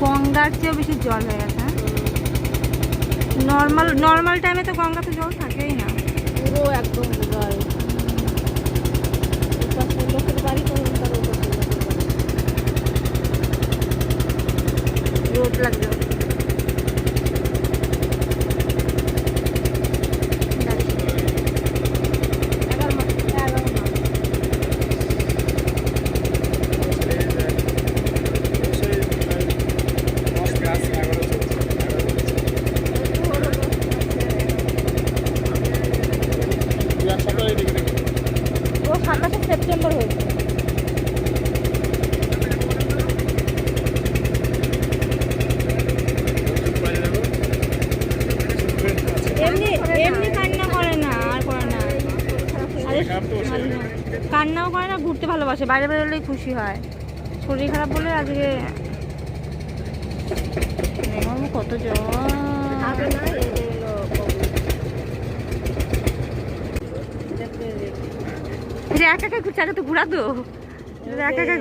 গঙ্গার চেয়েও বেশি জল হয়ে গেছে। নর্মাল টাইমে তো গঙ্গাতে জল থাকেই না, পুরো একদম বোঝায় লোকের বাড়ি তো রোদ লাগবে। ও 27 সেপ্টেম্বর হয়েছে। এমনি এমনি কান্না করে না, আর করে না। আরে কান্নাও করে না, ঘুরতে ভালোবাসে, বাইরে বেরোলেই খুশি হয়। শরীর খারাপ বলে আজকে কত জল। একা একা ঘুরছে, আগে তো ঘুরাতো একা একা।